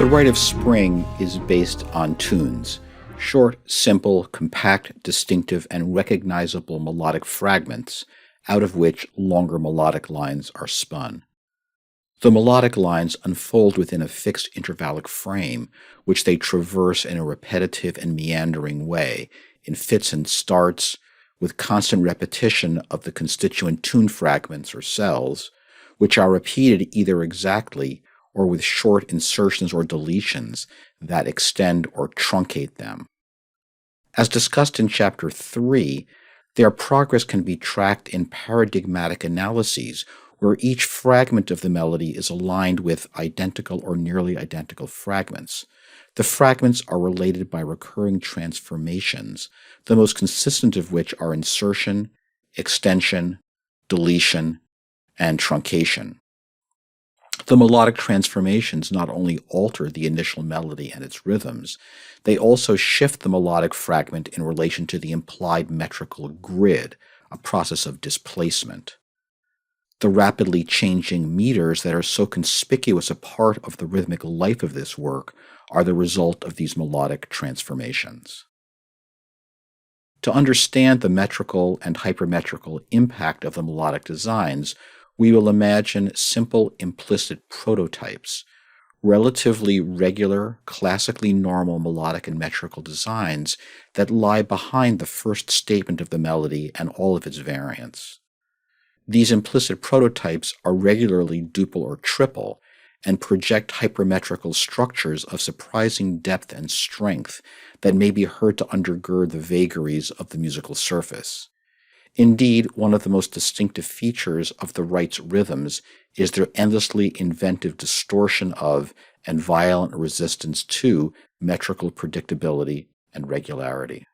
The Rite of Spring is based on tunes, short, simple, compact, distinctive, and recognizable melodic fragments, out of which longer melodic lines are spun. The melodic lines unfold within a fixed intervallic frame, which they traverse in a repetitive and meandering way, in fits and starts, with constant repetition of the constituent tune fragments or cells, which are repeated either exactly or with short insertions or deletions that extend or truncate them. As discussed in Chapter 3, their progress can be tracked in paradigmatic analyses, where each fragment of the melody is aligned with identical or nearly identical fragments. The fragments are related by recurring transformations, the most consistent of which are insertion, extension, deletion, and truncation. The melodic transformations not only alter the initial melody and its rhythms, they also shift the melodic fragment in relation to the implied metrical grid, a process of displacement. The rapidly changing meters that are so conspicuous a part of the rhythmic life of this work are the result of these melodic transformations. To understand the metrical and hypermetrical impact of the melodic designs, we will imagine simple implicit prototypes, relatively regular, classically normal melodic and metrical designs that lie behind the first statement of the melody and all of its variants. These implicit prototypes are regularly duple or triple and project hypermetrical structures of surprising depth and strength that may be heard to undergird the vagaries of the musical surface. Indeed, one of the most distinctive features of the Rite's rhythms is their endlessly inventive distortion of and violent resistance to metrical predictability and regularity.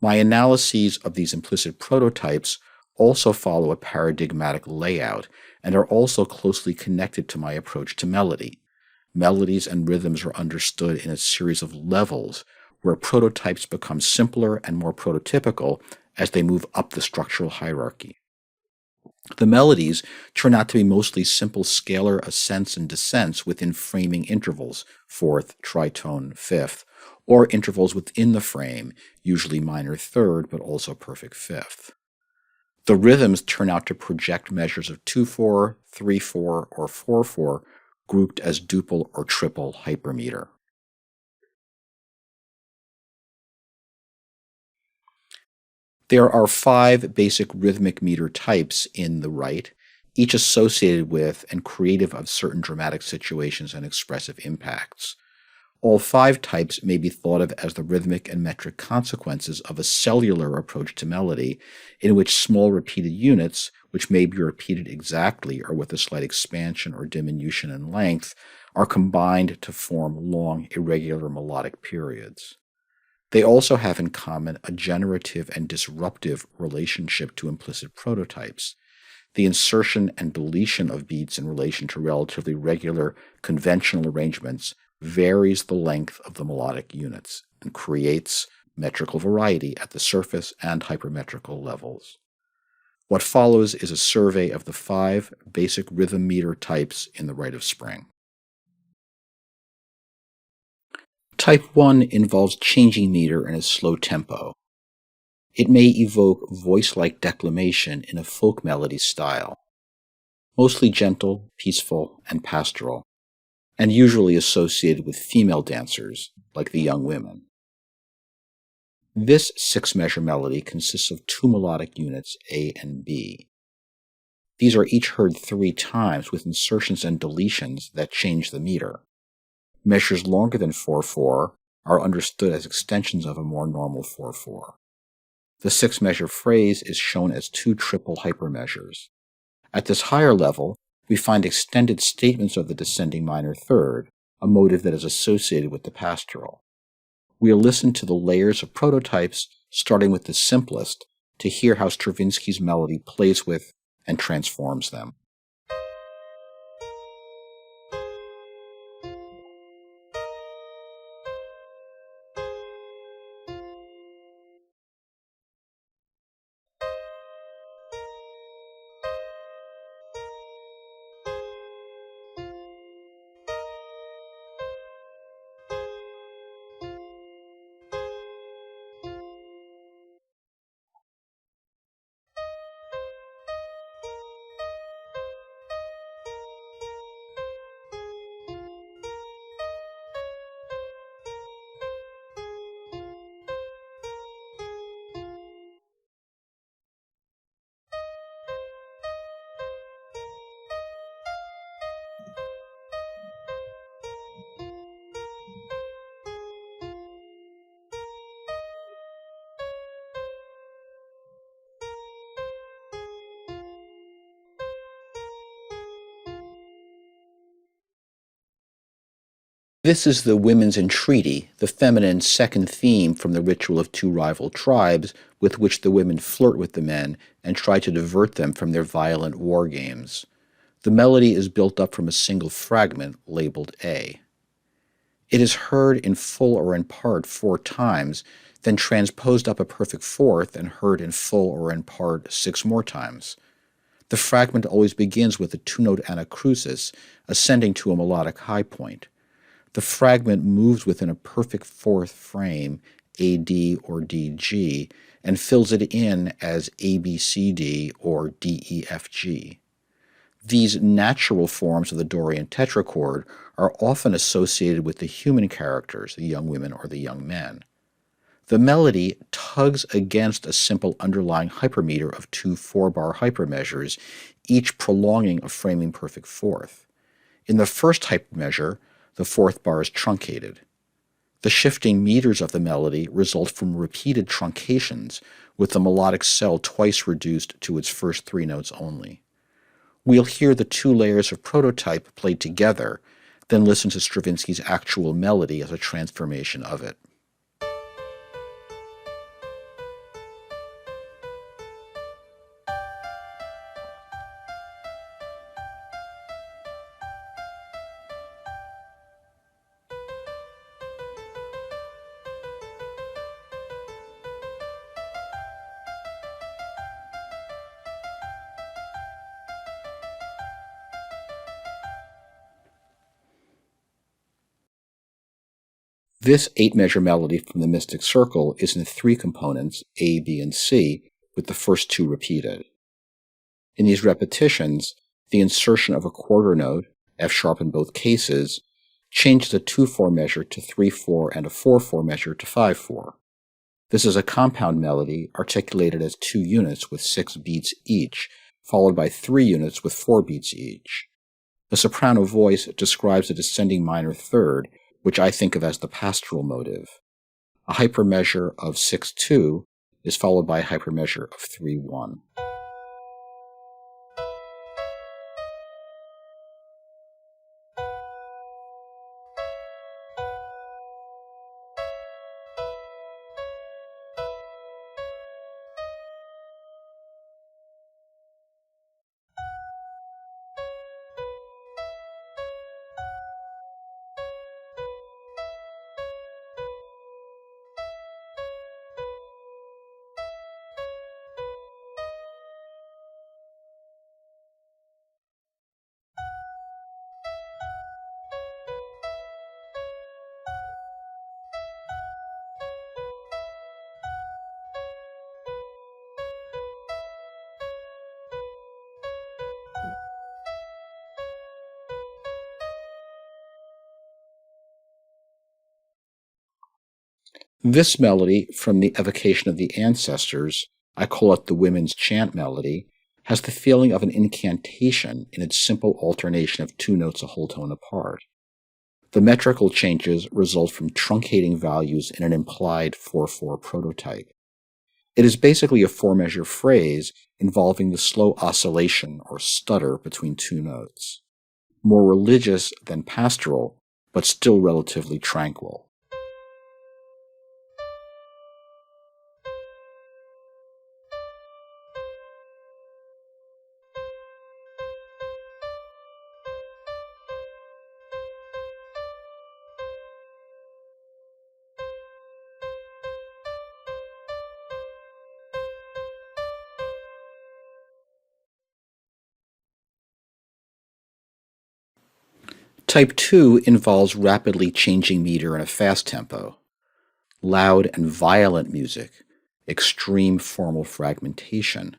My analyses of these implicit prototypes also follow a paradigmatic layout and are also closely connected to my approach to melody. Melodies and rhythms are understood in a series of levels where prototypes become simpler and more prototypical as they move up the structural hierarchy. The melodies turn out to be mostly simple scalar ascents and descents within framing intervals, fourth, tritone, fifth, or intervals within the frame, usually minor third, but also perfect fifth. The rhythms turn out to project measures of 2/4, 3/4, or 4/4, grouped as duple or triple hypermeter. There are 5 basic rhythmic meter types in the Rite, each associated with and creative of certain dramatic situations and expressive impacts. All 5 types may be thought of as the rhythmic and metric consequences of a cellular approach to melody, in which small repeated units, which may be repeated exactly or with a slight expansion or diminution in length, are combined to form long, irregular melodic periods. They also have in common a generative and disruptive relationship to implicit prototypes. The insertion and deletion of beats in relation to relatively regular conventional arrangements varies the length of the melodic units and creates metrical variety at the surface and hypermetrical levels. What follows is a survey of the 5 basic rhythm meter types in the Rite of Spring. Type 1 involves changing meter in a slow tempo. It may evoke voice-like declamation in a folk melody style, mostly gentle, peaceful, and pastoral, and usually associated with female dancers, like the young women. This 6-measure melody consists of 2 melodic units, A and B. These are each heard 3 times with insertions and deletions that change the meter. Measures longer than 4/4 are understood as extensions of a more normal 4/4. The 6-measure phrase is shown as 2 triple hypermeasures. At this higher level, we find extended statements of the descending minor third, a motive that is associated with the pastoral. We'll listen to the layers of prototypes, starting with the simplest, to hear how Stravinsky's melody plays with and transforms them. This is the women's entreaty, the feminine second theme from the ritual of two rival tribes, with which the women flirt with the men and try to divert them from their violent war games. The melody is built up from a single fragment labeled A. It is heard in full or in part 4 times, then transposed up a perfect fourth and heard in full or in part 6 more times. The fragment always begins with a two-note anacrusis, ascending to a melodic high point. The fragment moves within a perfect fourth frame, AD or DG, and fills it in as ABCD or DEFG. These natural forms of the Dorian tetrachord are often associated with the human characters, the young women or the young men. The melody tugs against a simple underlying hypermeter of two 4-bar hypermeasures, each prolonging a framing perfect fourth. In the first hypermeasure, the fourth bar is truncated. The shifting meters of the melody result from repeated truncations, with the melodic cell twice reduced to its first 3 notes only. We'll hear the 2 layers of prototype played together, then listen to Stravinsky's actual melody as a transformation of it. This 8-measure melody from the Mystic Circle is in 3 components, A, B, and C, with the first 2 repeated. In these repetitions, the insertion of a quarter note, F sharp in both cases, changes a 2/4 measure to 3/4 and a 4/4 measure to 5/4. This is a compound melody articulated as 2 units with 6 beats each, followed by 3 units with 4 beats each. The soprano voice describes a descending minor third, which I think of as the pastoral motive. A hypermeasure of 6/2 is followed by a hypermeasure of 3/1. This melody, from the evocation of the ancestors, I call it the women's chant melody, has the feeling of an incantation in its simple alternation of 2 notes a whole tone apart. The metrical changes result from truncating values in an implied 4/4 prototype. It is basically a 4-measure phrase involving the slow oscillation or stutter between 2 notes. More religious than pastoral, but still relatively tranquil. Type 2 involves rapidly changing meter in a fast tempo, loud and violent music, extreme formal fragmentation,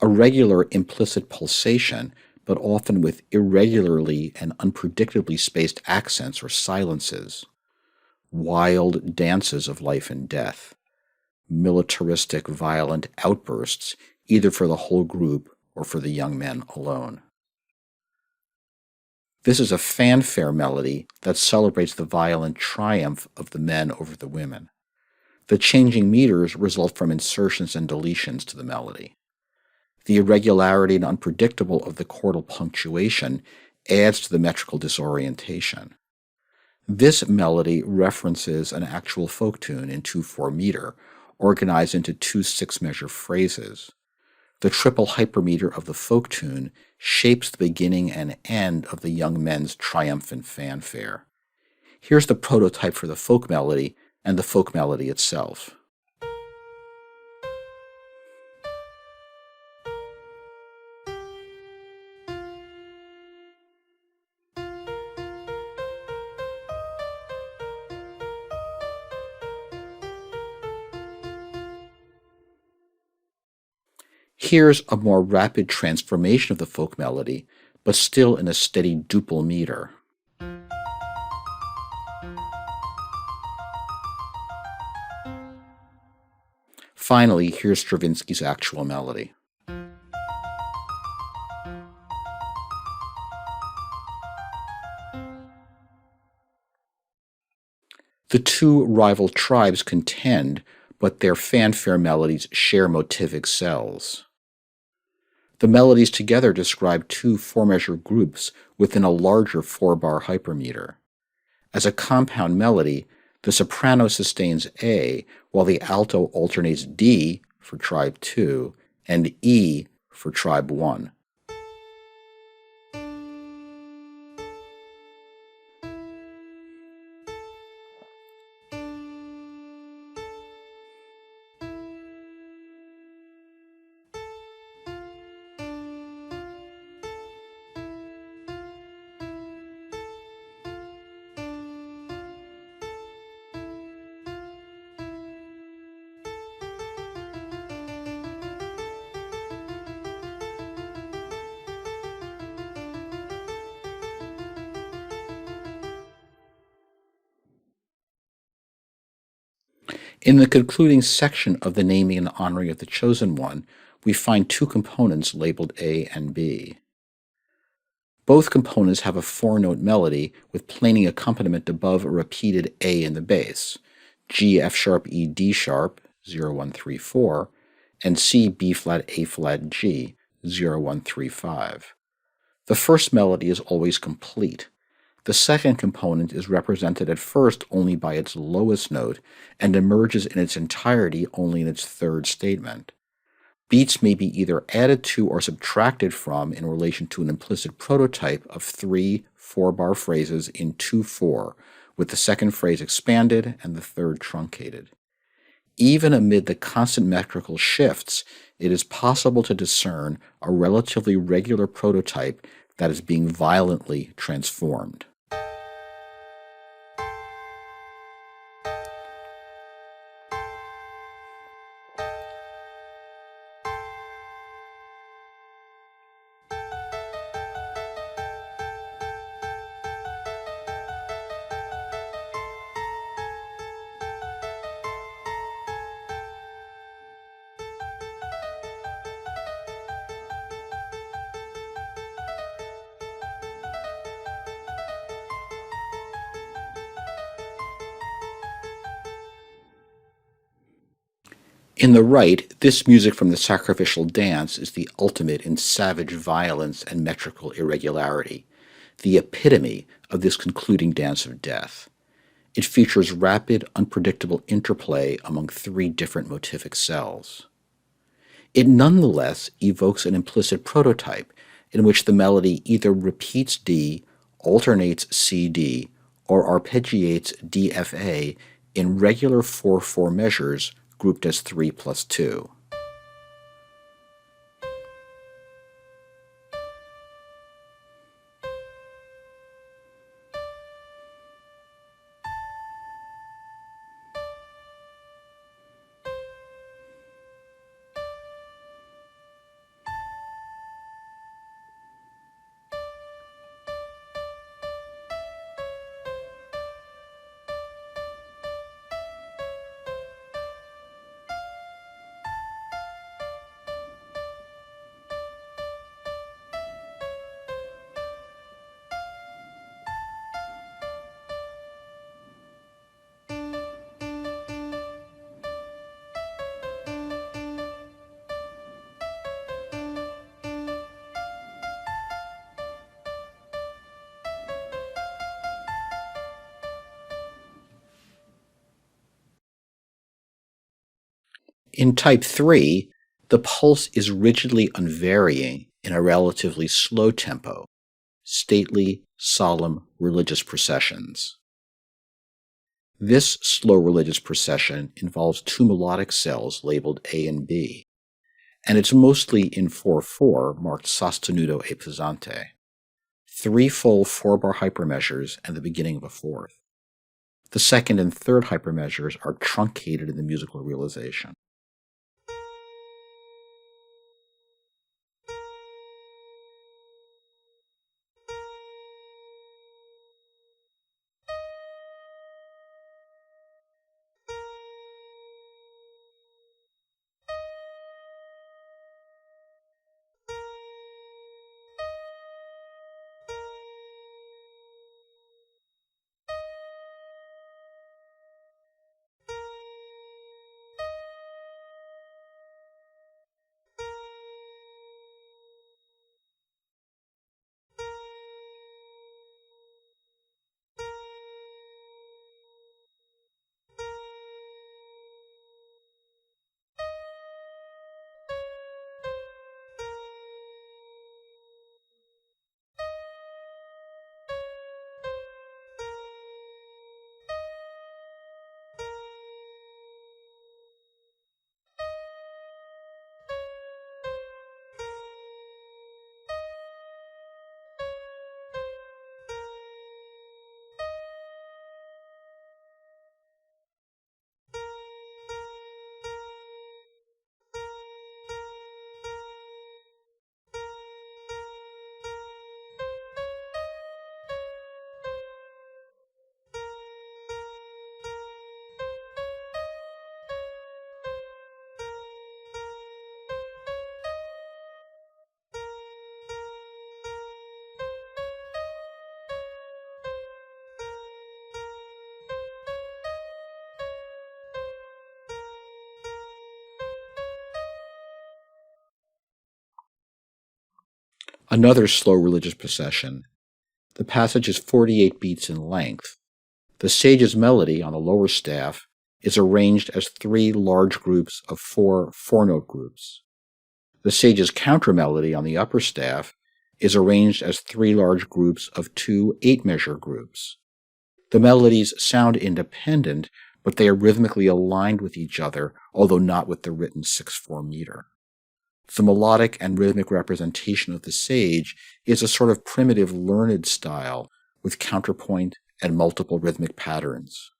a regular implicit pulsation, but often with irregularly and unpredictably spaced accents or silences, wild dances of life and death, militaristic violent outbursts, either for the whole group or for the young men alone. This is a fanfare melody that celebrates the violent triumph of the men over the women. The changing meters result from insertions and deletions to the melody. The irregularity and unpredictable of the chordal punctuation adds to the metrical disorientation. This melody references an actual folk tune in 2/4 meter, organized into two 6-measure phrases. The triple hypermeter of the folk tune shapes the beginning and end of the young men's triumphant fanfare. Here's the prototype for the folk melody and the folk melody itself. Here's a more rapid transformation of the folk melody, but still in a steady duple meter. Finally, here's Stravinsky's actual melody. The two rival tribes contend, but their fanfare melodies share motivic cells. The melodies together describe two 4-measure groups within a larger 4-bar hypermeter. As a compound melody, the soprano sustains A, while the alto alternates D for tribe 2 and E for tribe 1. In the concluding section of the naming and honoring of the chosen one, we find two components labeled A and B. Both components have a 4-note melody with planing accompaniment above a repeated A in the bass, G F sharp E D sharp 0134 and C B flat A flat G 0135. The first melody is always complete. The second component is represented at first only by its lowest note and emerges in its entirety only in its third statement. Beats may be either added to or subtracted from in relation to an implicit prototype of 3 4-bar phrases in 2/4, with the second phrase expanded and the third truncated. Even amid the constant metrical shifts, it is possible to discern a relatively regular prototype that is being violently transformed. In the rite, this music from the sacrificial dance is the ultimate in savage violence and metrical irregularity, the epitome of this concluding dance of death. It features rapid, unpredictable interplay among 3 different motivic cells. It nonetheless evokes an implicit prototype in which the melody either repeats D, alternates CD, or arpeggiates DFA in regular 4/4 measures grouped as 3 plus 2. In type 3, the pulse is rigidly unvarying in a relatively slow tempo, stately, solemn religious processions. This slow religious procession involves two melodic cells labeled A and B, and it's mostly in 4/4 marked sostenuto e pesante, three full 4-bar hypermeasures and the beginning of a fourth. The second and third hypermeasures are truncated in the musical realization. Another slow religious procession. The passage is 48 beats in length. The sage's melody on the lower staff is arranged as three large groups of four four-note groups. The sage's counter-melody on the upper staff is arranged as three large groups of two 8-measure groups. The melodies sound independent, but they are rhythmically aligned with each other, although not with the written 6/4 meter. The melodic and rhythmic representation of the sage is a sort of primitive learned style with counterpoint and multiple rhythmic patterns.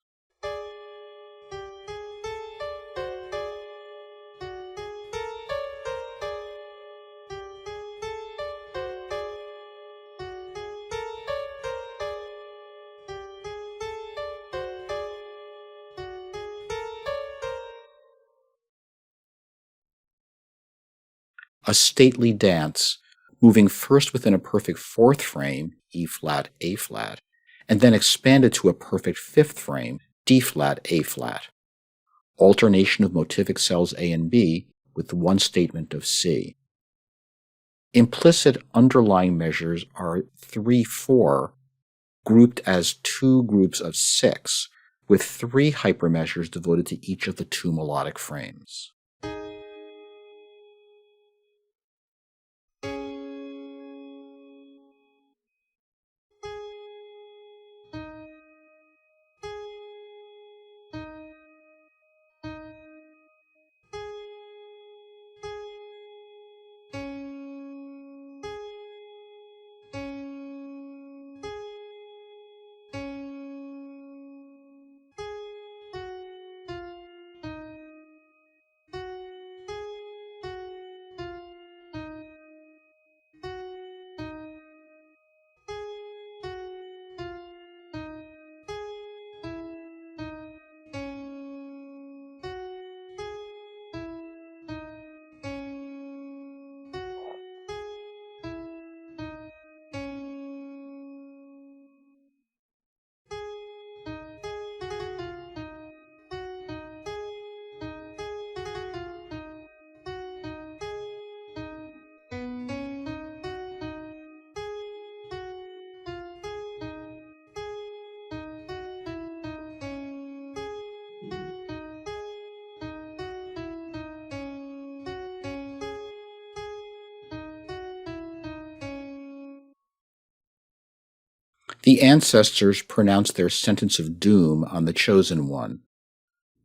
A stately dance, moving first within a perfect fourth frame, E flat, A flat, and then expanded to a perfect fifth frame, D flat, A flat. Alternation of motivic cells A and B with one statement of C. Implicit underlying measures are 3/4 grouped as two groups of 6, with 3 hypermeasures devoted to each of the two melodic frames. The ancestors pronounce their sentence of doom on the chosen one.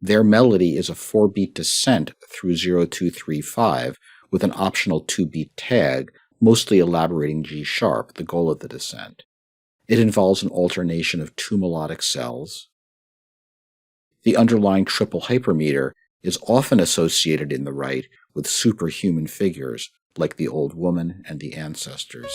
Their melody is a 4-beat descent through 0235 with an optional 2-beat tag, mostly elaborating G sharp, the goal of the descent. It involves an alternation of 2 melodic cells. The underlying triple hypermeter is often associated in the rite with superhuman figures like the old woman and the ancestors.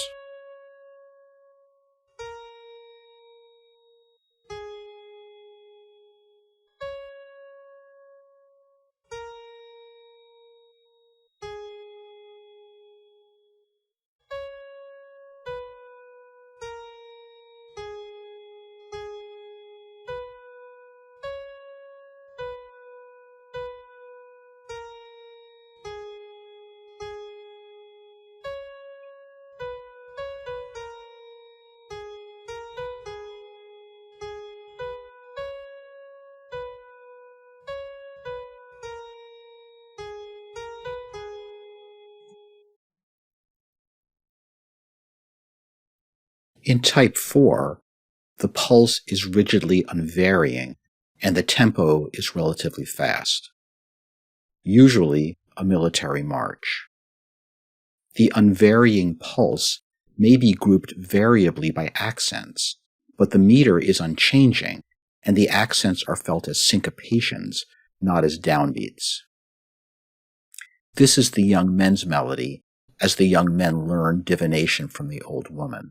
In type 4, the pulse is rigidly unvarying and the tempo is relatively fast, usually a military march. The unvarying pulse may be grouped variably by accents, but the meter is unchanging and the accents are felt as syncopations, not as downbeats. This is the young men's melody, as the young men learn divination from the old woman.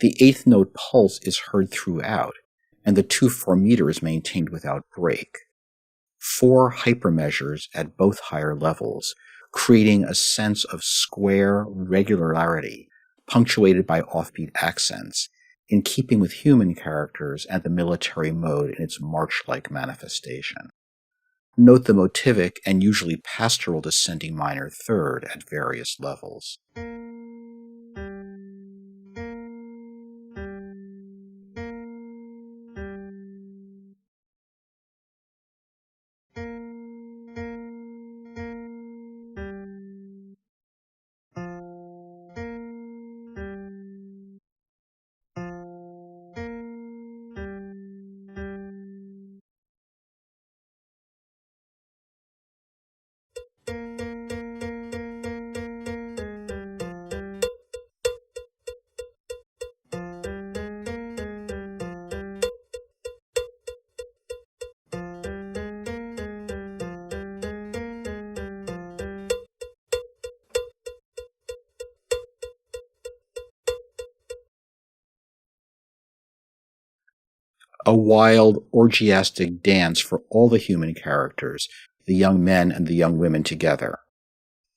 The 8th note pulse is heard throughout, and the 2/4 meter is maintained without break. 4 hypermeasures at both higher levels, creating a sense of square regularity, punctuated by offbeat accents, in keeping with human characters and the military mode in its march-like manifestation. Note the motivic and usually pastoral descending minor third at various levels. A wild, orgiastic dance for all the human characters, the young men and the young women together.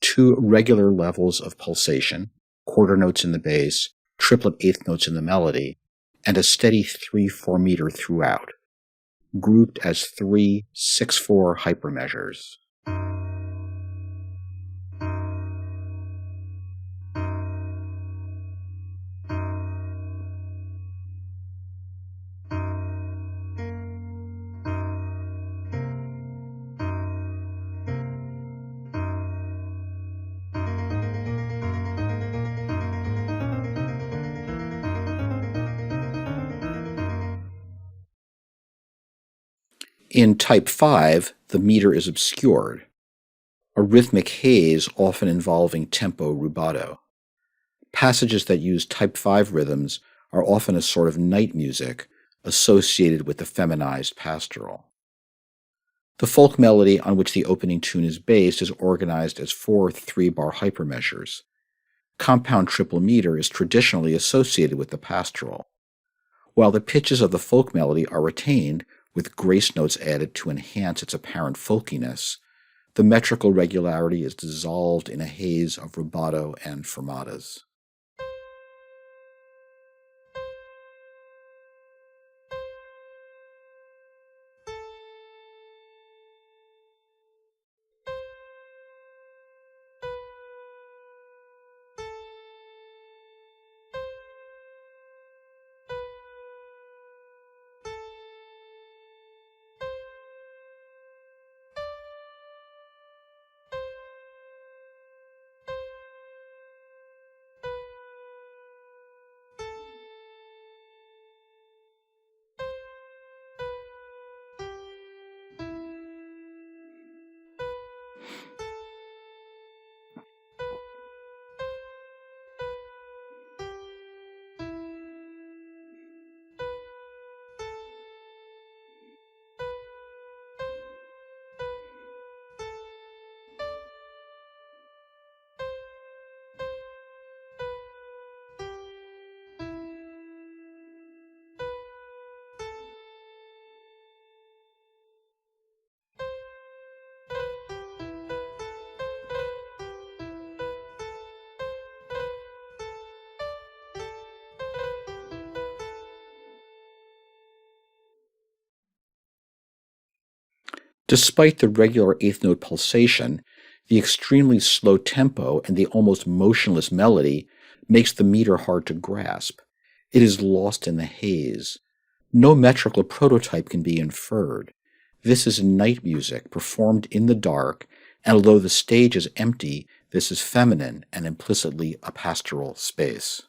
2 regular levels of pulsation, quarter notes in the bass, triplet 8th notes in the melody, and a steady 3/4 meter throughout, grouped as 3 6/4 hypermeasures. In type 5, the meter is obscured, a rhythmic haze often involving tempo rubato. Passages that use type 5 rhythms are often a sort of night music associated with the feminized pastoral. The folk melody on which the opening tune is based is organized as 4 3-bar hypermeasures. Compound triple meter is traditionally associated with the pastoral, while the pitches of the folk melody are retained with grace notes added to enhance its apparent folkiness. The metrical regularity is dissolved in a haze of rubato and fermatas. Despite the regular eighth note pulsation, the extremely slow tempo and the almost motionless melody makes the meter hard to grasp. It is lost in the haze. No metrical prototype can be inferred. This is night music performed in the dark, and although the stage is empty, this is feminine and implicitly a pastoral space.